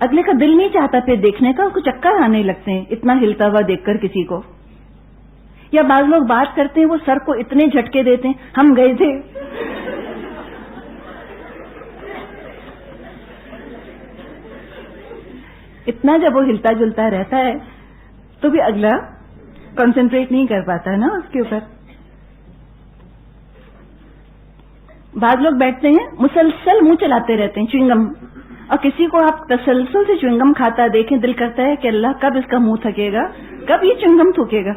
اگلے کا دل نہیں چاہتا پھر دیکھنے کا، اس کو چکر آنے لگتے ہیں اتنا ہلتا ہوا دیکھ کر کسی کو. یا بعض لوگ بات کرتے ہیں وہ سر کو اتنے جھٹکے دیتے ہیں. ہم گئے تھے اتنا جب وہ ہلتا جلتا رہتا ہے تو بھی اگلا کنسنٹریٹ نہیں کر پاتا ہے نا اس کے اوپر. بعض لوگ بیٹھتے ہیں مسلسل منہ چلاتے رہتے ہیں چوئنگم، اور کسی کو آپ تسلسل سے چوئنگم کھاتا دیکھیں دل کرتا ہے کہ اللہ کب اس کا منہ تھکے گا، کب یہ چوئنگم تھوکے گا.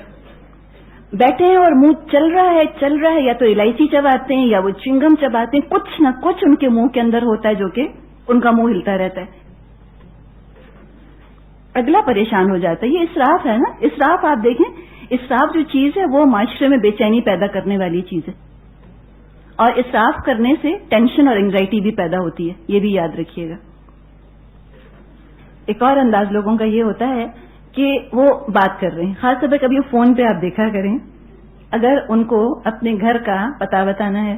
بیٹھے ہیں اور منہ چل رہا ہے، یا تو الائچی چباتے ہیں یا وہ چوئنگم چباتے ہیں، کچھ نہ کچھ ان کے منہ کے اندر ہوتا ہے جو کہ ان کا منہ ہلتا رہتا ہے. اگلا پریشان ہو جاتا ہے. یہ اسراف ہے نا. اسراف آپ دیکھیں، اسراف جو چیز ہے وہ معاشرے میں بے چینی پیدا کرنے والی چیز ہے، اور اسراف کرنے سے ٹینشن اور انگزائٹی بھی پیدا ہوتی ہے، یہ بھی یاد رکھیے گا. ایک اور انداز لوگوں کا یہ ہوتا ہے کہ وہ بات کر رہے ہیں، خاص طور پہ کبھی فون پہ آپ دیکھا کریں، اگر ان کو اپنے گھر کا پتہ بتانا ہے،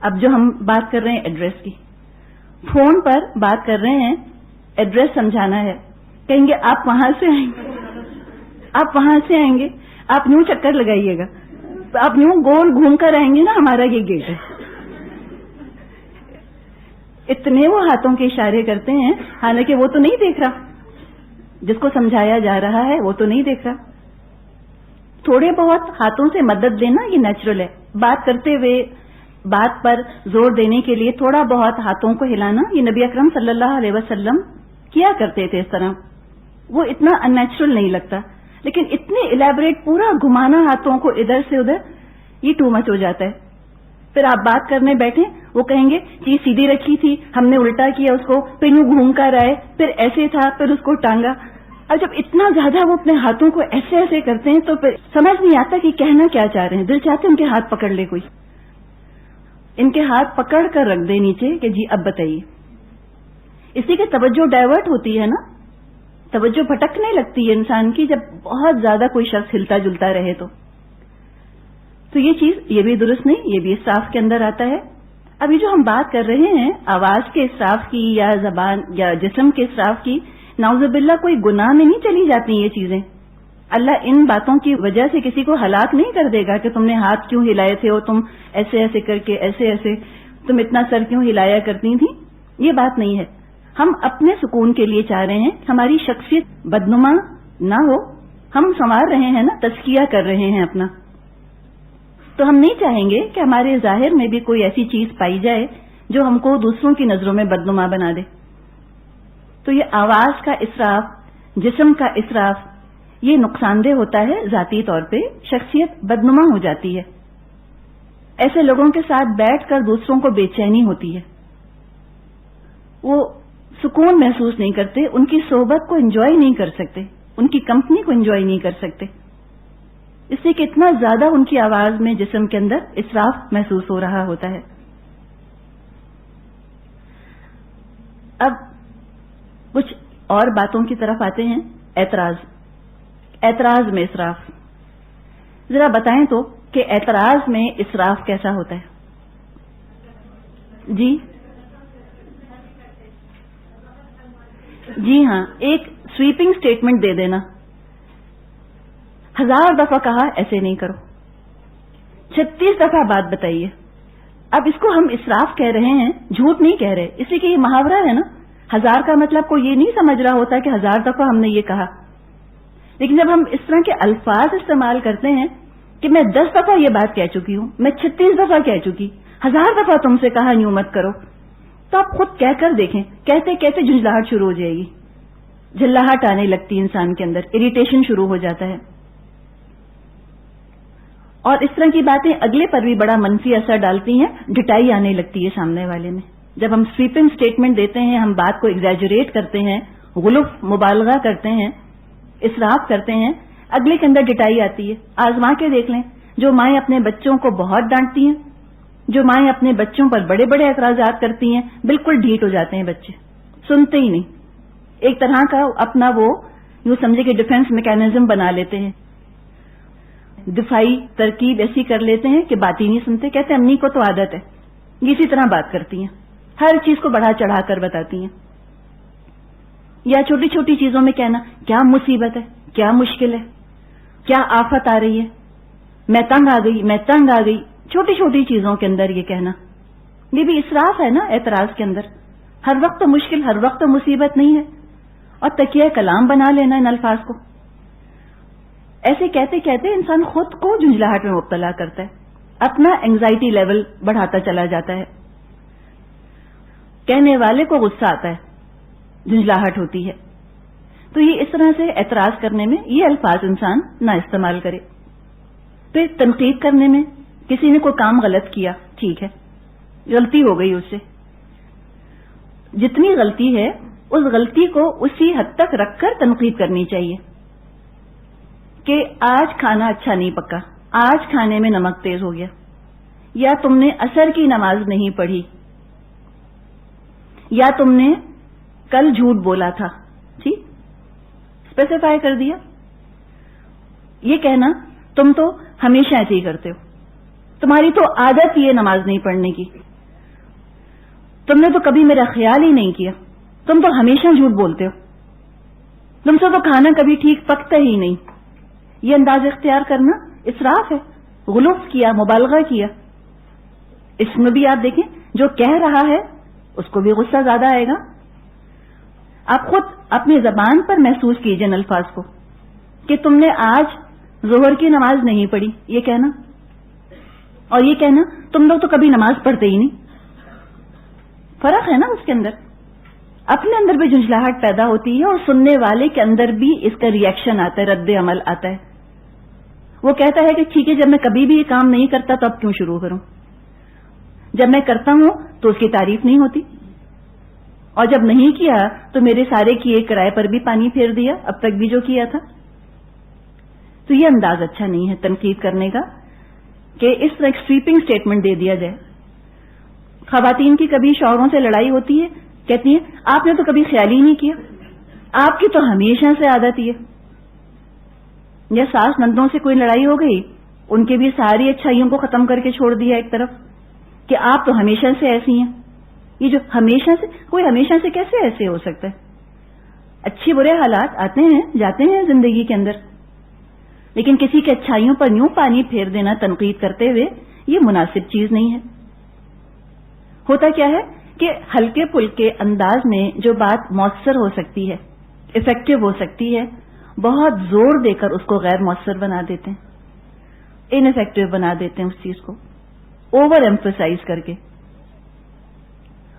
اب جو ہم بات کر رہے ہیں ایڈریس کی، فون پر بات کر رہے ہیں، ایڈریس سمجھانا ہے، کہیں گے آپ وہاں سے آئیں گے، آپ وہاں سے آئیں گے، آپ یوں چکر لگائیے گا، آپ یوں گول گھوم کر آئیں گے نا، ہمارا یہ گیٹ ہے. اتنے وہ ہاتھوں کے اشارے کرتے ہیں، حالانکہ وہ تو نہیں دیکھ رہا، جس کو سمجھایا جا رہا ہے وہ تو نہیں دیکھ رہا. تھوڑے بہت ہاتھوں سے مدد دینا یہ نیچرل ہے. بات کرتے ہوئے بات پر زور دینے کے لیے تھوڑا بہت ہاتھوں کو ہلانا یہ نبی اکرم صلی اللہ علیہ وسلم کیا کرتے تھے. اس طرح وہ اتنا ان نیچرل نہیں لگتا، لیکن اتنے الیبوریٹ پورا گھمانا ہاتھوں کو ادھر سے ادھر، یہ ٹو مچ ہو جاتا ہے. پھر آپ بات کرنے بیٹھیں، وہ کہیں گے چیز سیدھی رکھی تھی، ہم نے الٹا کیا اس کو، پھر یوں گھوم کر آئے، پھر ایسے تھا، پھر اس کو ٹانگا. اور جب اتنا زیادہ وہ اپنے ہاتھوں کو ایسے ایسے کرتے ہیں تو پھر سمجھ نہیں آتا کہ کہنا کیا چاہ رہے ہیں. دل چاہتے ان کے ہاتھ پکڑ لے کوئی، ان کے ہاتھ پکڑ کر رکھ دے نیچے کہ جی اب بتائیے. اسی کے توجہ ڈائیورٹ ہوتی ہے نا، توجہ بھٹکنے لگتی ہے انسان کی جب بہت زیادہ کوئی شخص ہلتا جلتا رہے تو یہ چیز یہ بھی درست نہیں، یہ بھی اسراف کے اندر آتا ہے. ابھی جو ہم بات کر رہے ہیں آواز کے اسراف کی یا زبان یا جسم کے اسراف کی، نعوذ باللہ کوئی گناہ میں نہیں چلی جاتی یہ چیزیں. اللہ ان باتوں کی وجہ سے کسی کو ہلاک نہیں کر دے گا کہ تم نے ہاتھ کیوں ہلائے تھے، اور تم ایسے ایسے کر کے ایسے ایسے تم اتنا سر کیوں ہلایا کرتی تھی. یہ بات نہیں ہے. ہم اپنے سکون کے لیے چاہ رہے ہیں، ہماری شخصیت بدنما نہ ہو، ہم سنوار رہے ہیں نا، تزکیہ کر رہے ہیں اپنا. تو ہم نہیں چاہیں گے کہ ہمارے ظاہر میں بھی کوئی ایسی چیز پائی جائے جو ہم کو دوسروں کی نظروں میں بدنما بنا دے. تو یہ آواز کا اسراف، جسم کا اسراف، یہ نقصان دہ ہوتا ہے. ذاتی طور پہ شخصیت بدنما ہو جاتی ہے. ایسے لوگوں کے ساتھ بیٹھ کر دوسروں کو بے چینی ہوتی ہے، وہ سکون محسوس نہیں کرتے، ان کی صحبت کو انجوائے نہیں کر سکتے، ان کی کمپنی کو انجوائے نہیں کر سکتے، اس سے کہ اتنا زیادہ ان کی آواز میں جسم کے اندر اسراف محسوس ہو رہا ہوتا ہے. اب کچھ اور باتوں کی طرف آتے ہیں. اعتراض میں اسراف. ذرا بتائیں تو کہ اعتراض میں اسراف کیسا ہوتا ہے؟ جی ہاں، ایک سویپنگ سٹیٹمنٹ دے دینا، 1000 دفعہ کہا ایسے نہیں کرو، 36 دفعہ بات بتائیے. اب اس کو ہم اسراف کہہ رہے ہیں، جھوٹ نہیں کہہ رہے، اس لیے کہ یہ محاورہ ہے نا. 1000 کا مطلب کوئی یہ نہیں سمجھ رہا ہوتا کہ 1000 دفعہ ہم نے یہ کہا. لیکن جب ہم اس طرح کے الفاظ استعمال کرتے ہیں کہ میں 10 دفعہ یہ بات کہہ چکی ہوں، میں 36 دفعہ کہہ چکی، 1000 دفعہ تم سے کہا یوں مت کرو، تو آپ خود کہہ کر دیکھیں، کہتے کہتے جھنجھلاہٹ شروع ہو جائے گی، جھلاہٹ آنے لگتی ہے انسان کے اندر، اریٹیشن شروع ہو جاتا ہے. اور اس طرح کی باتیں اگلے پر بھی بڑا منفی اثر ڈالتی ہیں، ڈٹائی آنے لگتی ہے سامنے والے میں. جب ہم سویپنگ سٹیٹمنٹ دیتے ہیں، ہم بات کو ایگزیجریٹ کرتے ہیں، غلف مبالغہ کرتے ہیں، اسراف کرتے ہیں، اگلے کے اندر ڈٹائی آتی ہے. آزما کے دیکھ لیں، جو مائیں اپنے بچوں کو بہت ڈانٹتی ہیں، جو مائیں اپنے بچوں پر بڑے بڑے اعتراضات کرتی ہیں، بالکل ڈھیٹ ہو جاتے ہیں بچے، سنتے ہی نہیں. ایک طرح کا اپنا وہ یوں سمجھے کہ ڈیفنس میکینزم بنا لیتے ہیں، دفاعی ترکیب ایسی کر لیتے ہیں کہ بات ہی نہیں سنتے. کہتے ہیں امی کو تو عادت ہے، اسی طرح بات کرتی ہیں، ہر چیز کو بڑھا چڑھا کر بتاتی ہیں. یا چھوٹی چھوٹی چیزوں میں کہنا کیا مصیبت ہے، کیا مشکل ہے، کیا آفت آ رہی ہے، میں تنگ آ گئی، میں تنگ آ گئی، چھوٹی چھوٹی چیزوں کے اندر یہ کہنا، یہ بھی اسراف ہے نا اعتراض کے اندر. ہر وقت مشکل، ہر وقت مصیبت نہیں ہے. اور تکیہ کلام بنا لینا ان الفاظ کو. ایسے کہتے کہتے انسان خود کو جھنجھلاہٹ میں مبتلا کرتا ہے، اپنا اینگزائٹی لیول بڑھاتا چلا جاتا ہے. کہنے والے کو غصہ آتا ہے، جھنجھلاہٹ ہوتی ہے. تو یہ اس طرح سے اعتراض کرنے میں یہ الفاظ انسان نہ استعمال کرے. پھر تنقید کرنے میں کسی نے کوئی کام غلط کیا، ٹھیک ہے، غلطی ہو گئی اس سے، جتنی غلطی ہے اس غلطی کو اسی حد تک رکھ کر تنقید کرنی چاہیے کہ آج کھانا اچھا نہیں پکا، آج کھانے میں نمک تیز ہو گیا، یا تم نے عصر کی نماز نہیں پڑھی، یا تم نے کل جھوٹ بولا تھا. ٹھیک، اسپیسیفائی کر دیا. یہ کہنا تم تو ہمیشہ ایسے ہی کرتے ہو، تمہاری تو عادت ہی ہے نماز نہیں پڑھنے کی، تم نے تو کبھی میرا خیال ہی نہیں کیا، تم تو ہمیشہ جھوٹ بولتے ہو، تم سے تو کھانا کبھی ٹھیک پکتا ہی نہیں. یہ انداز اختیار کرنا اسراف ہے، غلوف کیا، مبالغہ کیا. اس میں بھی آپ دیکھیں جو کہہ رہا ہے اس کو بھی غصہ زیادہ آئے گا. آپ خود اپنی زبان پر محسوس کیجئے ان الفاظ کو کہ تم نے آج ظہر کی نماز نہیں پڑھی، یہ کہنا، اور یہ کہنا تم لوگ تو کبھی نماز پڑھتے ہی نہیں. فرق ہے نا اس کے اندر. اپنے اندر بھی جھنجھلاہٹ پیدا ہوتی ہے اور سننے والے کے اندر بھی اس کا ری ایکشن آتا ہے، رد عمل آتا ہے. وہ کہتا ہے کہ ٹھیک ہے، جب میں کبھی بھی یہ کام نہیں کرتا تو اب کیوں شروع کروں، جب میں کرتا ہوں تو اس کی تعریف نہیں ہوتی، اور جب نہیں کیا تو میرے سارے کیے کرائے پر بھی پانی پھیر دیا اب تک بھی جو کیا تھا. تو یہ انداز اچھا نہیں ہے تنقید کرنے کا کہ اس طرح ایک سویپنگ سٹیٹمنٹ دے دیا جائے. خواتین کی کبھی شوہروں سے لڑائی ہوتی ہے، کہتی ہیں آپ نے تو کبھی خیال ہی نہیں کیا، آپ کی تو ہمیشہ سے عادت ہی ہے. یا ساس نندوں سے کوئی لڑائی ہو گئی، ان کے بھی ساری اچھائیوں کو ختم کر کے چھوڑ دیا ایک طرف کہ آپ تو ہمیشہ سے ایسی ہیں. یہ جو ہمیشہ سے، کوئی ہمیشہ سے کیسے ایسے ہو سکتا ہے؟ اچھے برے حالات آتے ہیں جاتے ہیں زندگی کے اندر، لیکن کسی کی اچھائیوں پر یوں پانی پھیر دینا تنقید کرتے ہوئے یہ مناسب چیز نہیں ہے. ہوتا کیا ہے کہ ہلکے پھلکے انداز میں جو بات مؤثر ہو سکتی ہے، افیکٹو ہو سکتی ہے، بہت زور دے کر اس کو غیر مؤثر بنا دیتے ہیں، ان افیکٹو بنا دیتے ہیں اس چیز کو اوور ایمفسائز کر کے،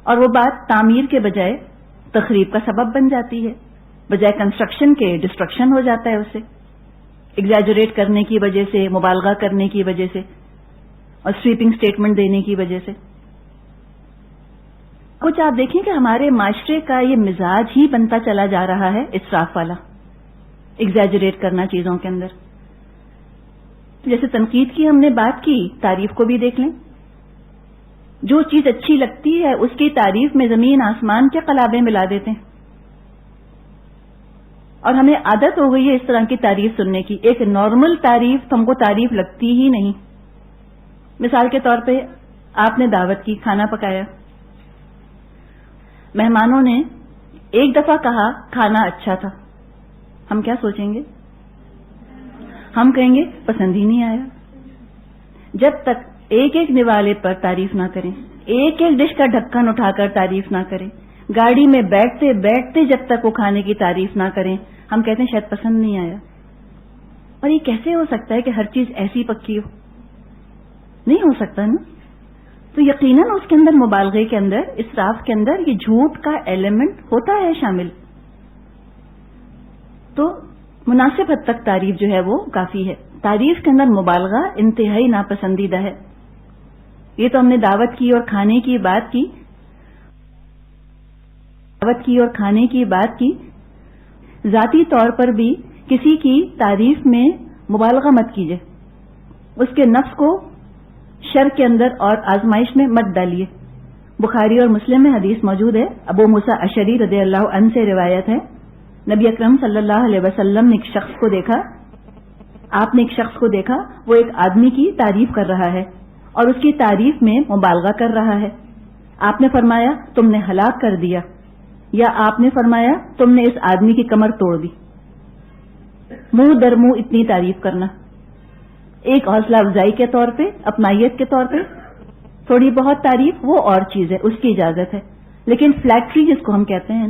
اور وہ بات تعمیر کے بجائے تخریب کا سبب بن جاتی ہے، بجائے کنسٹرکشن کے ڈسٹرکشن ہو جاتا ہے اسے، ایگزیجریٹ کرنے کی وجہ سے، مبالغہ کرنے کی وجہ سے، اور سویپنگ سٹیٹمنٹ دینے کی وجہ سے. کچھ آپ دیکھیں کہ ہمارے معاشرے کا یہ مزاج ہی بنتا چلا جا رہا ہے اسراف والا، ایگزیجریٹ کرنا چیزوں کے اندر. جیسے تنقید کی ہم نے بات کی، تعریف کو بھی دیکھ لیں. جو چیز اچھی لگتی ہے اس کی تعریف میں زمین آسمان کے قلابے ملا دیتے ہیں، اور ہمیں عادت ہو گئی ہے اس طرح کی تعریف سننے کی. ایک نارمل تعریف تو ہم کو تعریف لگتی ہی نہیں. مثال کے طور پہ آپ نے دعوت کی، کھانا پکایا، مہمانوں نے ایک دفعہ کہا کھانا اچھا تھا، ہم کیا سوچیں گے؟ ہم کہیں گے پسند ہی نہیں آیا. جب تک ایک ایک نوالے پر تعریف نہ کریں، ایک ایک ڈش کا ڈھکن اٹھا کر تعریف نہ کریں، گاڑی میں بیٹھتے بیٹھتے جب تک وہ کھانے کی تعریف نہ کریں، ہم کہتے ہیں شاید پسند نہیں آیا. اور یہ کیسے ہو سکتا ہے کہ ہر چیز ایسی پکی ہو؟ نہیں ہو سکتا نا. تو یقیناً اس کے اندر مبالغے کے اندر، اسراف کے اندر یہ جھوٹ کا ایلیمنٹ ہوتا ہے شامل. تو مناسب حد تک تعریف جو ہے وہ کافی ہے. تعریف کے اندر مبالغہ انتہائی ناپسندیدہ ہے. یہ تو ہم نے دعوت کی اور کھانے کی بات کی، ذاتی طور پر بھی کسی کی تعریف میں مبالغہ مت کیجیے، اس کے نفس کو شر کے اندر اور آزمائش میں مت ڈالیے. بخاری اور مسلم میں حدیث موجود ہے، ابو موسیٰ اشعری رضی اللہ عنہ سے روایت ہے، نبی اکرم صلی اللہ علیہ وسلم نے ایک شخص کو دیکھا، آپ نے ایک شخص کو دیکھا، وہ ایک آدمی کی تعریف کر رہا ہے اور اس کی تعریف میں مبالغہ کر رہا ہے. آپ نے فرمایا تم نے ہلاک کر دیا. یا آپ نے فرمایا تم نے اس آدمی کی کمر توڑ دی. منہ در منہ اتنی تعریف کرنا ایک حوصلہ افزائی کے طور پہ، اپنائیت کے طور پہ تھوڑی بہت تعریف وہ اور چیز ہے، اس کی اجازت ہے. لیکن فلیٹری جس کو ہم کہتے ہیں،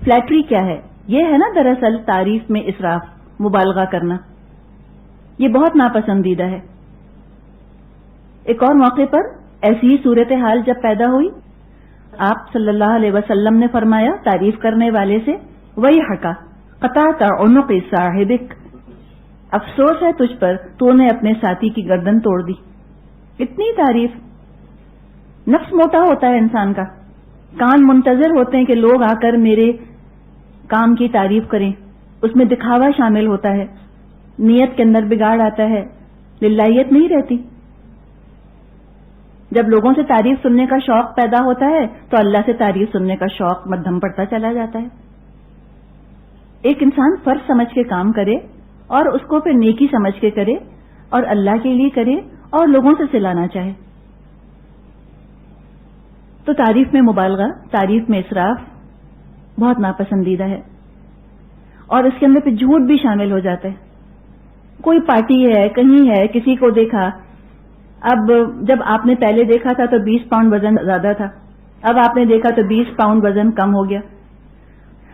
فلیٹری کیا ہے؟ یہ ہے نا دراصل تعریف میں اسراف، مبالغہ کرنا. یہ بہت ناپسندیدہ ہے. ایک اور موقع پر ایسی ہی صورتحال جب پیدا ہوئی، آپ صلی اللہ علیہ وسلم نے فرمایا تعریف کرنے والے سے، وَيْحَكَ قَطَعْتَ عُنُقِ صَاحِبِكَ، افسوس ہے تجھ پر، تو نے اپنے ساتھی کی گردن توڑ دی. اتنی تعریف. نفس موٹا ہوتا ہے انسان کا، کان منتظر ہوتے ہیں کہ لوگ آ کر میرے کام کی تعریف کریں. اس میں دکھاوا شامل ہوتا ہے، نیت کے اندر بگاڑ آتا ہے، للہیت نہیں رہتی. جب لوگوں سے تعریف سننے کا شوق پیدا ہوتا ہے تو اللہ سے تعریف سننے کا شوق مدھم پڑتا چلا جاتا ہے. ایک انسان فرض سمجھ کے کام کرے اور اس کو پھر نیکی سمجھ کے کرے اور اللہ کے لیے کرے اور لوگوں سے سلانا چاہے. تو تعریف میں مبالغہ، تعریف میں اسراف بہت ناپسندیدہ ہے. اور اس کے اندر پھر جھوٹ بھی شامل ہو جاتا ہے. کوئی پارٹی ہے، کہیں ہے، کسی کو دیکھا، اب جب آپ نے پہلے دیکھا تھا تو 20 پاؤنڈ وزن زیادہ تھا، اب آپ نے دیکھا تو 20 پاؤنڈ وزن کم ہو گیا.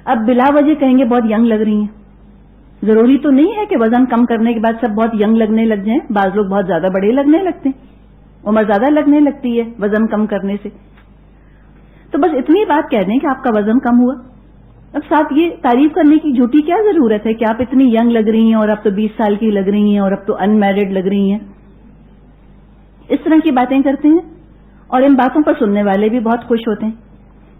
اب بلا وجہ کہیں گے بہت ینگ لگ رہی ہیں. ضروری تو نہیں ہے کہ وزن کم کرنے کے بعد سب بہت ینگ لگنے لگ جائیں. بعض لوگ بہت زیادہ بڑے لگنے لگتے ہیں، عمر زیادہ لگنے لگتی ہے وزن کم کرنے سے. تو بس اتنی بات کہہ دیں کہ آپ کا وزن کم ہوا. اب ساتھ یہ تعریف کرنے کی جھوٹی کیا ضرورت ہے کہ آپ اتنی ینگ لگ رہی ہیں اور اب تو 20 سال کی لگ رہی ہیں اور اب تو ان میرڈ لگ رہی ہیں. اس طرح کی باتیں کرتے ہیں اور ان باتوں پر سننے والے بھی بہت خوش ہوتے ہیں.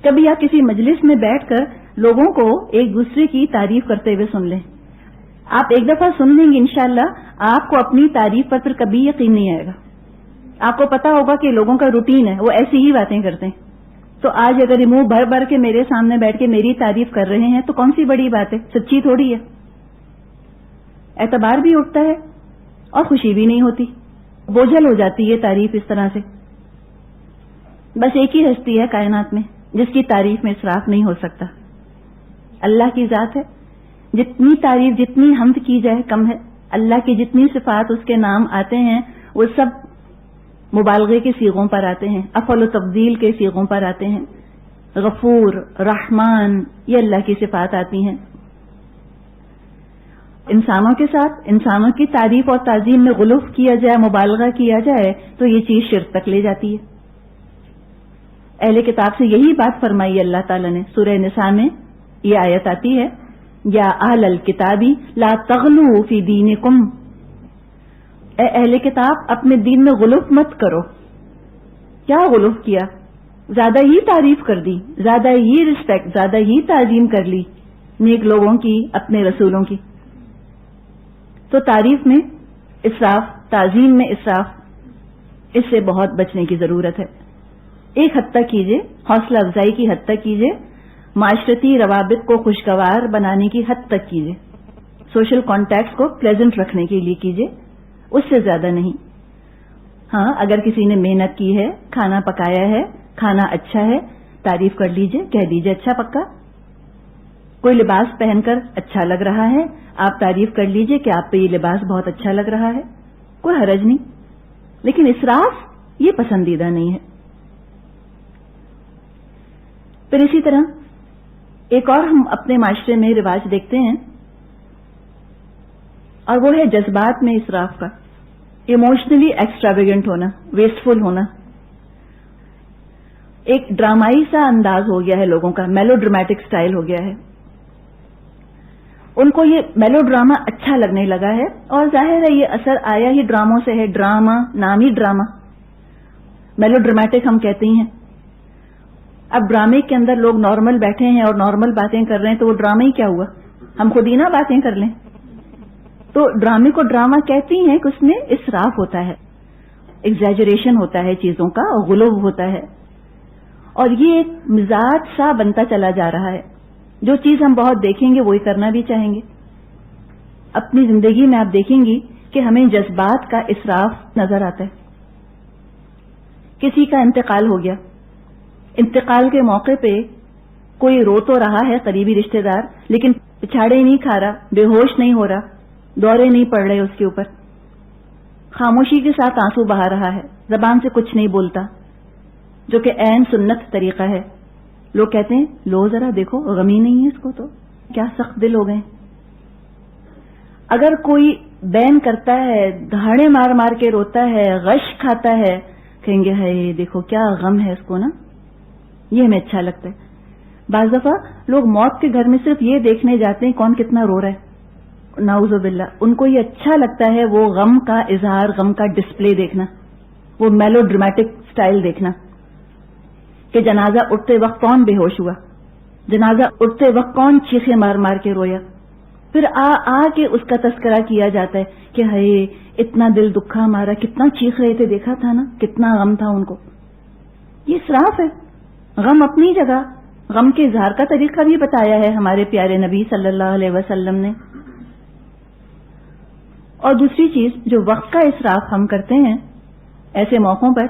کبھی آپ کسی مجلس میں بیٹھ کر لوگوں کو ایک دوسرے کی تعریف کرتے ہوئے سن لیں. آپ ایک دفعہ سن لیں گے انشاءاللہ آپ کو اپنی تعریف پر پھر کبھی یقین نہیں آئے گا. آپ کو پتا ہوگا کہ لوگوں کا روٹین ہے، وہ ایسی ہی باتیں کرتے ہیں. تو آج اگر یہ منہ بھر بھر کے میرے سامنے بیٹھ کے میری تعریف کر رہے ہیں تو کون سی بڑی بات ہے؟ سچی تھوڑی ہے. اعتبار بھی اٹھتا ہے اور خوشی بھی نہیں ہوتی، بوجھل ہو جاتی ہے تعریف اس طرح سے. بس ایک ہی ہستی ہے کائنات میں جس کی تعریف میں اسراف نہیں ہو سکتا، اللہ کی ذات ہے. جتنی تعریف، جتنی حمد کی جائے کم ہے. اللہ کی جتنی صفات اس کے نام آتے ہیں وہ سب مبالغے کے صیغوں پر آتے ہیں، افعل و تفضیل کے صیغوں پر آتے ہیں. غفور، رحمان، یہ اللہ کی صفات آتی ہیں. انسانوں کے ساتھ انسانوں کی تعریف اور تعظیم میں غلو کیا جائے، مبالغہ کیا جائے تو یہ چیز شرک تک لے جاتی ہے. اہل کتاب سے یہی بات فرمائی اللہ تعالیٰ نے. سورہ نساء میں یہ آیت آتی ہے، یا اہل الکتابی لا تغلوا فی دینکم، اے اہل کتاب اپنے دین میں غلو مت کرو. کیا غلو کیا؟ زیادہ ہی تعریف کر دی، زیادہ ہی رسپیکٹ، زیادہ ہی تعظیم کر لی نیک لوگوں کی، اپنے رسولوں کی. تو تعریف میں اسراف، تعظیم میں اسراف، اس سے بہت بچنے کی ضرورت ہے. ایک حد تک کیجیے، حوصلہ افزائی کی حد تک کیجیے، معاشرتی روابط کو خوشگوار بنانے کی حد تک کیجیے، سوشل کانٹیکٹس کو پلیزنٹ رکھنے کے لیے کیجیے، اس سے زیادہ نہیں. ہاں اگر کسی نے محنت کی ہے، کھانا پکایا ہے، کھانا اچھا ہے، تعریف کر لیجیے، کہہ دیجیے اچھا پکا. کوئی لباس پہن کر اچھا لگ رہا ہے، آپ تعریف کر لیجیے کہ آپ پہ یہ لباس بہت اچھا لگ رہا ہے، کوئی حرج نہیں. لیکن اسراف یہ پسندیدہ نہیں ہے. پھر اسی طرح ایک اور ہم اپنے معاشرے میں رواج دیکھتے ہیں اور وہ ہے جذبات میں اسراف کا. ایموشنلی ایکسٹراویگنٹ ہونا، ویسٹفل ہونا. ایک ڈرامائی سا انداز ہو گیا ہے لوگوں کا، میلو ڈرامیٹک سٹائل ہو گیا ہے. ان کو یہ میلو ڈراما اچھا لگنے لگا ہے اور ظاہر ہے یہ اثر آیا ہی ڈراموں سے ہے. ڈراما نام ہی ڈراما، میلو ڈرامیٹک ہم کہتے ہیں. اب ڈرامے کے اندر لوگ نارمل بیٹھے ہیں اور نارمل باتیں کر رہے ہیں تو وہ ڈرامہ ہی کیا ہوا؟ ہم خود ہی نہ باتیں کر لیں. تو ڈرامے کو ڈراما کہتی ہیں کہ اس میں اسراف ہوتا ہے، ایگزیجریشن ہوتا ہے چیزوں کا اور غلو ہوتا ہے. اور یہ ایک مزاج سا بنتا چلا جا رہا ہے. جو چیز ہم بہت دیکھیں گے وہی کرنا بھی چاہیں گے. اپنی زندگی میں آپ دیکھیں گی کہ ہمیں جذبات کا اسراف نظر آتا ہے. کسی کا انتقال ہو گیا، انتقال کے موقع پہ کوئی رو تو رہا ہے قریبی رشتہ دار لیکن پچھاڑے نہیں کھا رہا, بے ہوش نہیں ہو رہا, دورے نہیں پڑ رہے اس کے اوپر, خاموشی کے ساتھ آنسو بہا رہا ہے, زبان سے کچھ نہیں بولتا, جو کہ عین سنت طریقہ ہے. لوگ کہتے ہیں لو ذرا دیکھو غمی نہیں ہے اس کو, تو کیا سخت دل ہو گئے. اگر کوئی بین کرتا ہے, دھاڑے مار مار کے روتا ہے, غش کھاتا ہے, کہیں گے ہے دیکھو کیا غم ہے اس کو نا, یہ ہمیں اچھا لگتا ہے. بعض دفعہ لوگ موت کے گھر میں صرف یہ دیکھنے جاتے ہیں کون کتنا رو رہا ہے, نعوذ باللہ, ان کو یہ اچھا لگتا ہے وہ غم کا اظہار, غم کا ڈسپلے دیکھنا, وہ میلو ڈرامیٹک سٹائل دیکھنا کہ جنازہ اٹھتے وقت کون بے ہوش ہوا, جنازہ اٹھتے وقت کون چیخے مار مار کے رویا, پھر آ کے اس کا تذکرہ کیا جاتا ہے کہ ہائے اتنا دل دکھا ہمارا, کتنا چیخ رہے تھے, دیکھا تھا نا کتنا غم تھا ان کو. یہ اسراف ہے. غم اپنی جگہ, غم کے اظہار کا طریقہ بھی بتایا ہے ہمارے پیارے نبی صلی اللہ علیہ وسلم نے. اور دوسری چیز جو وقت کا اسراف ہم کرتے ہیں ایسے موقعوں پر,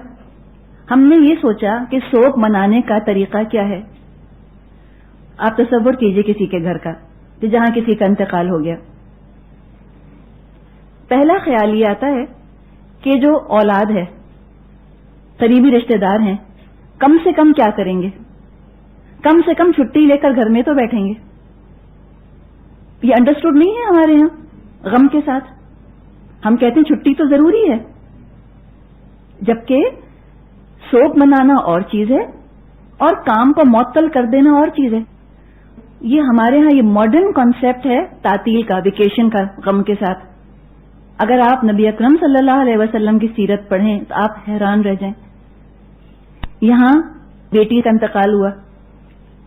ہم نے یہ سوچا کہ سوگ منانے کا طریقہ کیا ہے. آپ تصور کیجئے کسی کے گھر کا کہ جہاں کسی کا انتقال ہو گیا. پہلا خیال یہ آتا ہے کہ جو اولاد ہے, قریبی رشتہ دار ہیں, کم سے کم کیا کریں گے, کم سے کم چھٹی لے کر گھر میں تو بیٹھیں گے. یہ انڈرسٹوڈ نہیں ہے ہمارے ہاں غم کے ساتھ. ہم کہتے ہیں چھٹی تو ضروری ہے, جبکہ سوگ منانا اور چیز ہے اور کام کو معطل کر دینا اور چیز ہے. یہ ہمارے ہاں یہ ماڈرن کانسیپٹ ہے تعطیل کا, ویکیشن کا غم کے ساتھ. اگر آپ نبی اکرم صلی اللہ علیہ وسلم کی سیرت پڑھیں تو آپ حیران رہ جائیں. یہاں بیٹی کا انتقال ہوا,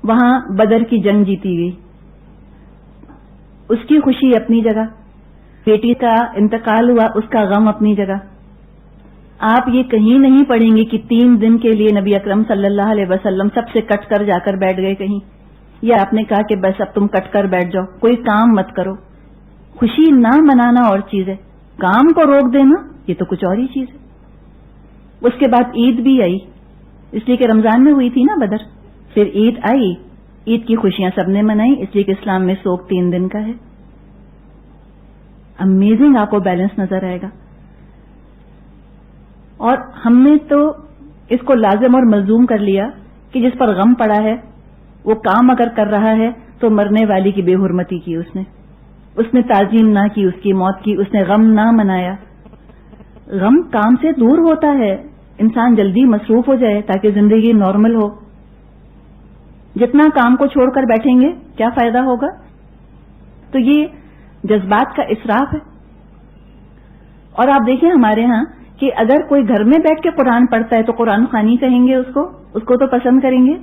وہاں بدر کی جنگ جیتی گئی, اس کی خوشی اپنی جگہ, بیٹی کا انتقال ہوا اس کا غم اپنی جگہ. آپ یہ کہیں نہیں پڑھیں گے کہ 3 دن کے لیے نبی اکرم صلی اللہ علیہ وسلم سب سے کٹ کر جا کر بیٹھ گئے کہیں, یا آپ نے کہا کہ بس اب تم کٹ کر بیٹھ جاؤ, کوئی کام مت کرو. خوشی نہ منانا اور چیز ہے, کام کو روک دینا یہ تو کچھ اور ہی چیز ہے. اس کے بعد عید بھی آئی, اس لیے کہ رمضان میں ہوئی تھی نا بدر, پھر عید آئی, عید کی خوشیاں سب نے منائی, اس لیے کہ اسلام میں سوگ 3 دن کا ہے. امیزنگ آپ کو بیلنس نظر آئے گا. اور ہم نے تو اس کو لازم اور ملزوم کر لیا کہ جس پر غم پڑا ہے وہ کام اگر کر رہا ہے تو مرنے والی کی بے حرمتی کی, اس نے تعظیم نہ کی, اس کی موت کی, اس نے غم نہ منایا. غم کام سے دور ہوتا ہے, انسان جلدی مصروف ہو جائے تاکہ زندگی نارمل ہو. جتنا کام کو چھوڑ کر بیٹھیں گے کیا فائدہ ہوگا. تو یہ جذبات کا اسراف ہے. اور آپ دیکھیں ہمارے ہاں کہ اگر کوئی گھر میں بیٹھ کے قرآن پڑھتا ہے تو قرآن خوانی کہیں گے, اس کو تو پسند کریں گے.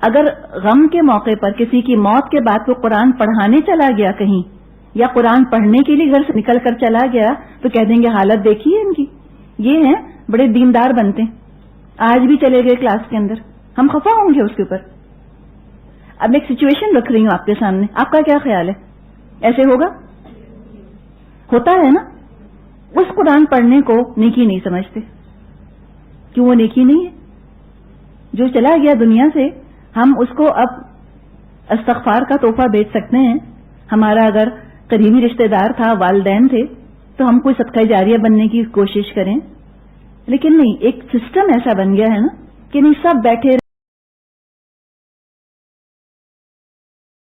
اگر غم کے موقع پر کسی کی موت کے بعد وہ قرآن پڑھانے چلا گیا کہیں, یا قرآن پڑھنے کے لیے گھر سے نکل کر چلا گیا, تو کہہ دیں گے حالت دیکھیے ان کی, یہ ہیں بڑے دیندار بنتے ہیں, آج بھی چلے گئے کلاس کے اندر. ہم خفا ہوں گے اس کے اوپر. اب ایک سچویشن رکھ رہی ہوں آپ کے سامنے, آپ کا کیا خیال ہے, ایسے ہوگا؟ ہوتا ہے نا. اس قرآن پڑھنے کو نیکی نہیں سمجھتے. کیوں وہ نیکی نہیں ہے؟ جو چلا گیا دنیا سے, ہم اس کو اب استغفار کا تحفہ بیچ سکتے ہیں. ہمارا اگر قریبی رشتہ دار تھا, والدین تھے, تو ہم کوئی صدقہ جاریہ بننے کی کوشش کریں. لیکن نہیں, ایک سسٹم ایسا بن گیا ہے نا کہ نہیں, سب بیٹھے